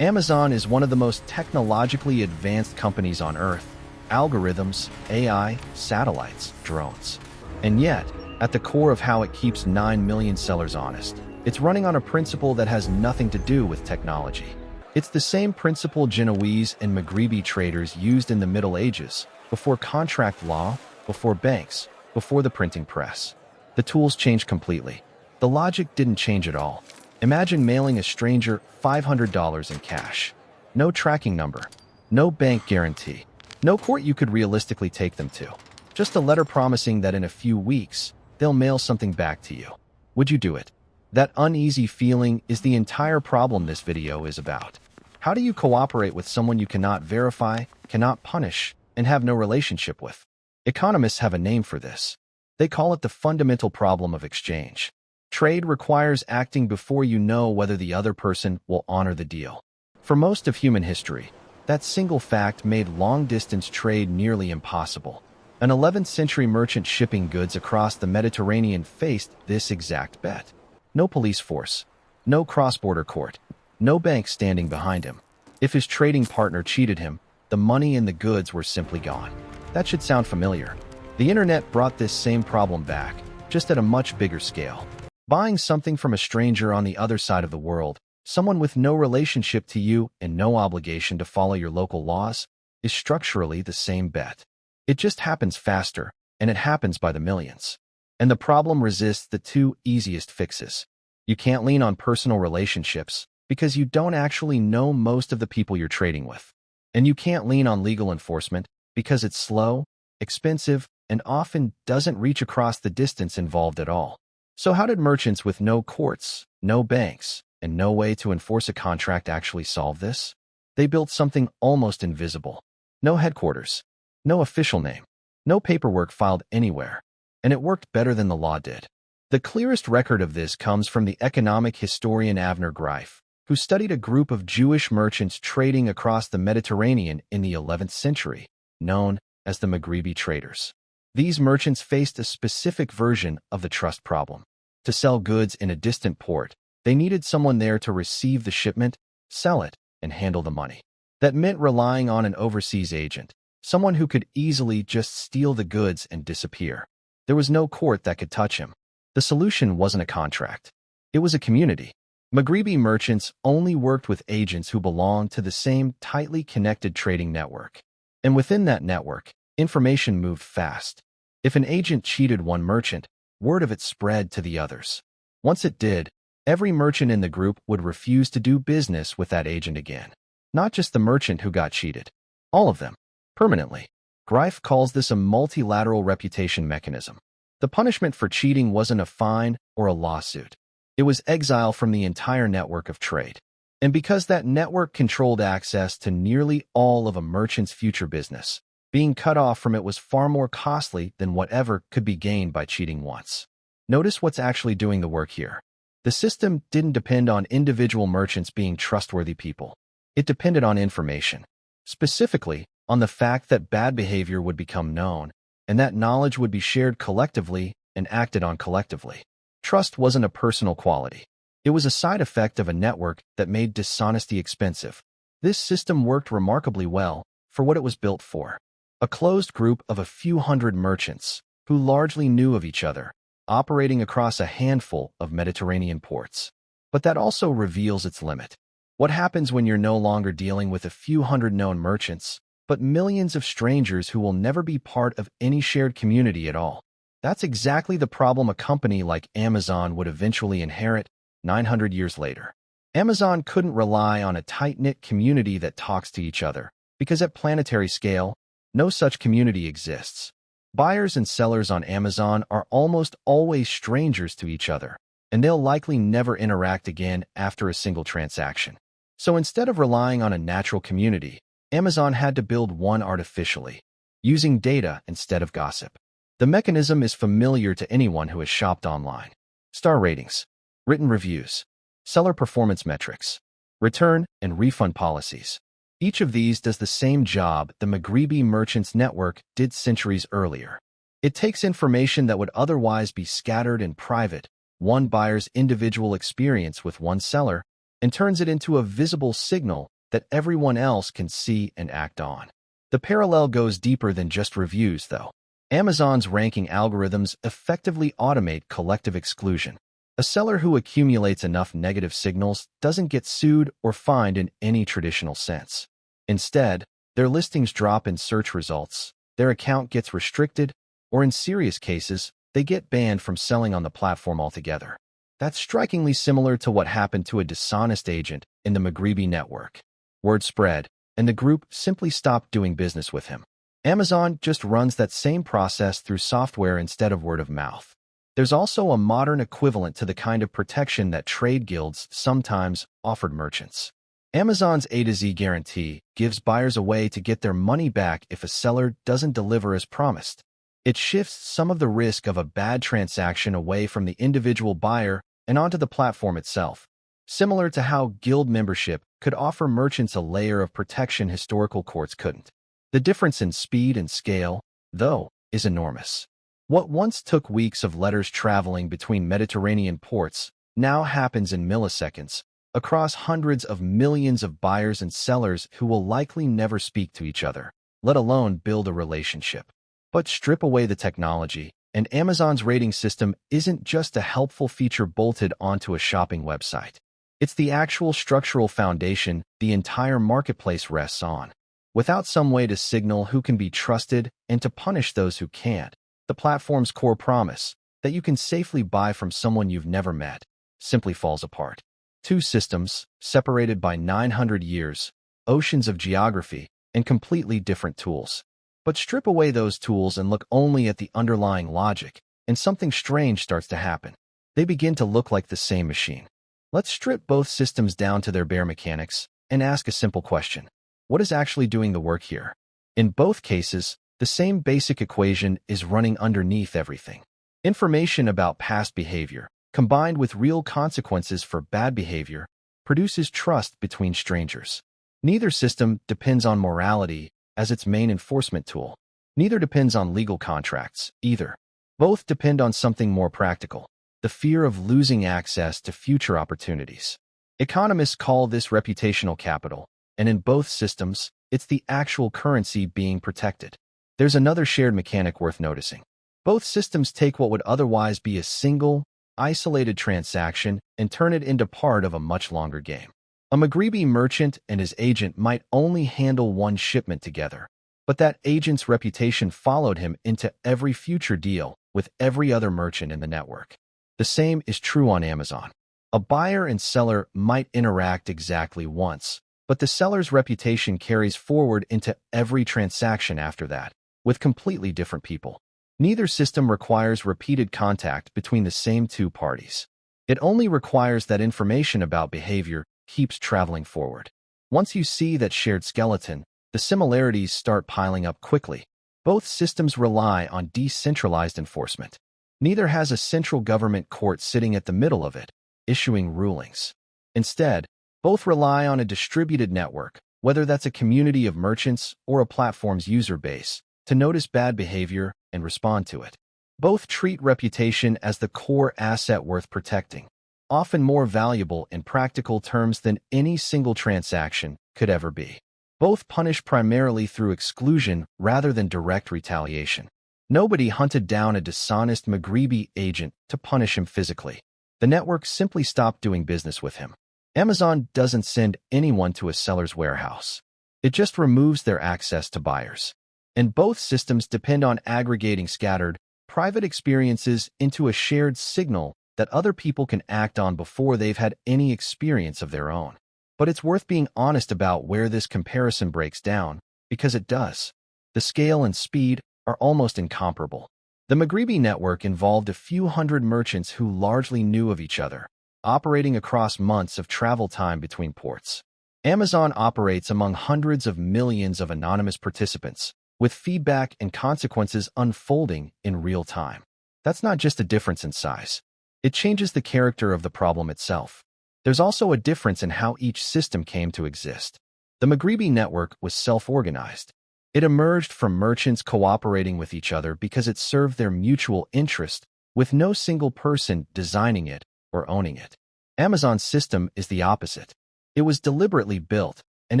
Amazon is one of the most technologically advanced companies on Earth. Algorithms, AI, satellites, drones. And yet, at the core of how it keeps 9 million sellers honest, it's running on a principle that has nothing to do with technology. It's the same principle Genoese and Maghrebi traders used in the Middle Ages, before contract law, before banks, before the printing press. The tools changed completely. The logic didn't change at all. Imagine mailing a stranger $500 in cash. No tracking number, no bank guarantee, no court you could realistically take them to. Just a letter promising that in a few weeks, they'll mail something back to you. Would you do it? That uneasy feeling is the entire problem this video is about. How do you cooperate with someone you cannot verify, cannot punish, and have no relationship with? Economists have a name for this. They call it the fundamental problem of exchange. Trade requires acting before you know whether the other person will honor the deal. For most of human history, that single fact made long-distance trade nearly impossible. An 11th century merchant shipping goods across the Mediterranean faced this exact bet. No police force, no cross-border court, no bank standing behind him. If his trading partner cheated him, the money and the goods were simply gone. That should sound familiar. The internet brought this same problem back, just at a much bigger scale. Buying something from a stranger on the other side of the world, someone with no relationship to you and no obligation to follow your local laws, is structurally the same bet. It just happens faster, and it happens by the millions. And the problem resists the two easiest fixes. You can't lean on personal relationships because you don't actually know most of the people you're trading with. And you can't lean on legal enforcement because it's slow, expensive, and often doesn't reach across the distance involved at all. So how did merchants with no courts, no banks, and no way to enforce a contract actually solve this? They built something almost invisible. No headquarters, no official name, no paperwork filed anywhere, and it worked better than the law did. The clearest record of this comes from the economic historian Avner Greif, who studied a group of Jewish merchants trading across the Mediterranean in the 11th century, known as the Maghrebi traders. These merchants faced a specific version of the trust problem. To sell goods in a distant port, they needed someone there to receive the shipment, sell it, and handle the money. That meant relying on an overseas agent, someone who could easily just steal the goods and disappear. There was no court that could touch him. The solution wasn't a contract. It was a community. Maghrebi merchants only worked with agents who belonged to the same tightly connected trading network. And within that network, information moved fast. If an agent cheated one merchant, word of it spread to the others. Once it did, every merchant in the group would refuse to do business with that agent again. Not just the merchant who got cheated. All of them. Permanently. Greif calls this a multilateral reputation mechanism. The punishment for cheating wasn't a fine or a lawsuit. It was exile from the entire network of trade. And because that network controlled access to nearly all of a merchant's future business, being cut off from it was far more costly than whatever could be gained by cheating once. Notice what's actually doing the work here. The system didn't depend on individual merchants being trustworthy people. It depended on information. Specifically, on the fact that bad behavior would become known, and that knowledge would be shared collectively and acted on collectively. Trust wasn't a personal quality. It was a side effect of a network that made dishonesty expensive. This system worked remarkably well for what it was built for. A closed group of a few hundred merchants who largely knew of each other, operating across a handful of Mediterranean ports. But that also reveals its limit. What happens when you're no longer dealing with a few hundred known merchants, but millions of strangers who will never be part of any shared community at all? That's exactly the problem a company like Amazon would eventually inherit 900 years later. Amazon couldn't rely on a tight-knit community that talks to each other, because at planetary scale, no such community exists. Buyers and sellers on Amazon are almost always strangers to each other, and they'll likely never interact again after a single transaction. So instead of relying on a natural community, Amazon had to build one artificially, using data instead of gossip. The mechanism is familiar to anyone who has shopped online. Star ratings, written reviews, seller performance metrics, return and refund policies. Each of these does the same job the Maghrebi merchants network did centuries earlier. It takes information that would otherwise be scattered and private, one buyer's individual experience with one seller, and turns it into a visible signal that everyone else can see and act on. The parallel goes deeper than just reviews, though. Amazon's ranking algorithms effectively automate collective exclusion. A seller who accumulates enough negative signals doesn't get sued or fined in any traditional sense. Instead, their listings drop in search results, their account gets restricted, or in serious cases, they get banned from selling on the platform altogether. That's strikingly similar to what happened to a dishonest agent in the Magribi network. Word spread, and the group simply stopped doing business with him. Amazon just runs that same process through software instead of word of mouth. There's also a modern equivalent to the kind of protection that trade guilds sometimes offered merchants. Amazon's A to Z guarantee gives buyers a way to get their money back if a seller doesn't deliver as promised. It shifts some of the risk of a bad transaction away from the individual buyer and onto the platform itself, similar to how guild membership could offer merchants a layer of protection historical courts couldn't. The difference in speed and scale, though, is enormous. What once took weeks of letters traveling between Mediterranean ports now happens in milliseconds, across hundreds of millions of buyers and sellers who will likely never speak to each other, let alone build a relationship. But strip away the technology, and Amazon's rating system isn't just a helpful feature bolted onto a shopping website. It's the actual structural foundation the entire marketplace rests on. Without some way to signal who can be trusted and to punish those who can't, the platform's core promise, that you can safely buy from someone you've never met, simply falls apart. Two systems, separated by 900 years, oceans of geography, and completely different tools. But strip away those tools and look only at the underlying logic, and something strange starts to happen. They begin to look like the same machine. Let's strip both systems down to their bare mechanics and ask a simple question. What is actually doing the work here? In both cases, the same basic equation is running underneath everything. Information about past behavior, combined with real consequences for bad behavior, produces trust between strangers. Neither system depends on morality as its main enforcement tool. Neither depends on legal contracts, either. Both depend on something more practical, the fear of losing access to future opportunities. Economists call this reputational capital, and in both systems, it's the actual currency being protected. There's another shared mechanic worth noticing. Both systems take what would otherwise be a single, isolated transaction and turn it into part of a much longer game. A Magribi merchant and his agent might only handle one shipment together, but that agent's reputation followed him into every future deal with every other merchant in the network. The same is true on Amazon. A buyer and seller might interact exactly once, but the seller's reputation carries forward into every transaction after that, with completely different people. Neither system requires repeated contact between the same two parties. It only requires that information about behavior keeps traveling forward. Once you see that shared skeleton, the similarities start piling up quickly. Both systems rely on decentralized enforcement. Neither has a central government court sitting at the middle of it, issuing rulings. Instead, both rely on a distributed network, whether that's a community of merchants or a platform's user base, to notice bad behavior and respond to it. Both treat reputation as the core asset worth protecting, often more valuable in practical terms than any single transaction could ever be. Both punish primarily through exclusion rather than direct retaliation. Nobody hunted down a dishonest Magribi agent to punish him physically. The network simply stopped doing business with him. Amazon doesn't send anyone to a seller's warehouse. It just removes their access to buyers. And both systems depend on aggregating scattered, private experiences into a shared signal that other people can act on before they've had any experience of their own. But it's worth being honest about where this comparison breaks down, because it does. The scale and speed are almost incomparable. The Magribi network involved a few hundred merchants who largely knew of each other, operating across months of travel time between ports. Amazon operates among hundreds of millions of anonymous participants, with feedback and consequences unfolding in real time. That's not just a difference in size. It changes the character of the problem itself. There's also a difference in how each system came to exist. The Magribi network was self-organized. It emerged from merchants cooperating with each other because it served their mutual interest, with no single person designing it or owning it. Amazon's system is the opposite. It was deliberately built, and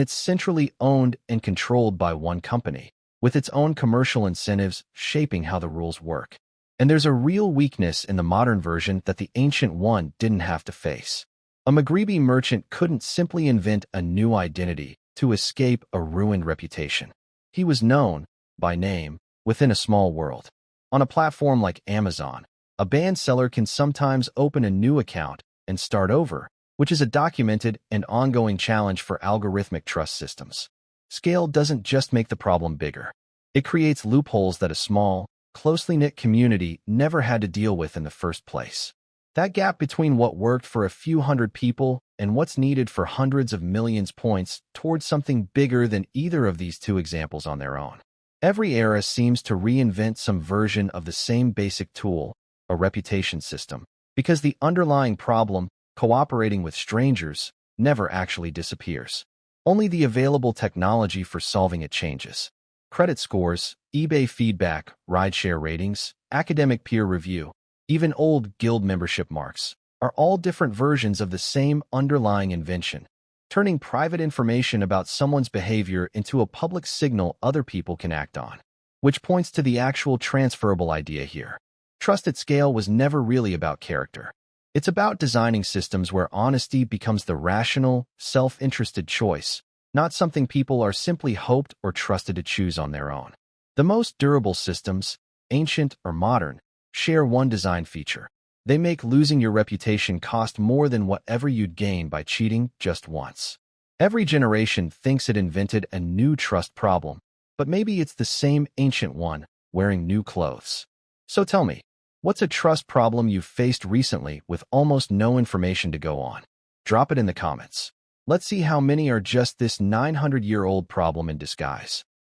it's centrally owned and controlled by one company, with its own commercial incentives shaping how the rules work. And there's a real weakness in the modern version that the ancient one didn't have to face. A Maghribi merchant couldn't simply invent a new identity to escape a ruined reputation. He was known, by name, within a small world. On a platform like Amazon, a banned seller can sometimes open a new account and start over, which is a documented and ongoing challenge for algorithmic trust systems. Scale doesn't just make the problem bigger. It creates loopholes that a small, closely knit community never had to deal with in the first place. That gap between what worked for a few hundred people and what's needed for hundreds of millions points towards something bigger than either of these two examples on their own. Every era seems to reinvent some version of the same basic tool, a reputation system, because the underlying problem, cooperating with strangers, never actually disappears. Only the available technology for solving it changes. Credit scores, eBay feedback, rideshare ratings, academic peer review, even old guild membership marks, are all different versions of the same underlying invention, turning private information about someone's behavior into a public signal other people can act on. Which points to the actual transferable idea here. Trust at scale was never really about character. It's about designing systems where honesty becomes the rational, self-interested choice, not something people are simply hoped or trusted to choose on their own. The most durable systems, ancient or modern, share one design feature. They make losing your reputation cost more than whatever you'd gain by cheating just once. Every generation thinks it invented a new trust problem, but maybe it's the same ancient one, wearing new clothes. So tell me, what's a trust problem you've faced recently with almost no information to go on? Drop it in the comments. Let's see how many are just this 900-year-old problem in disguise.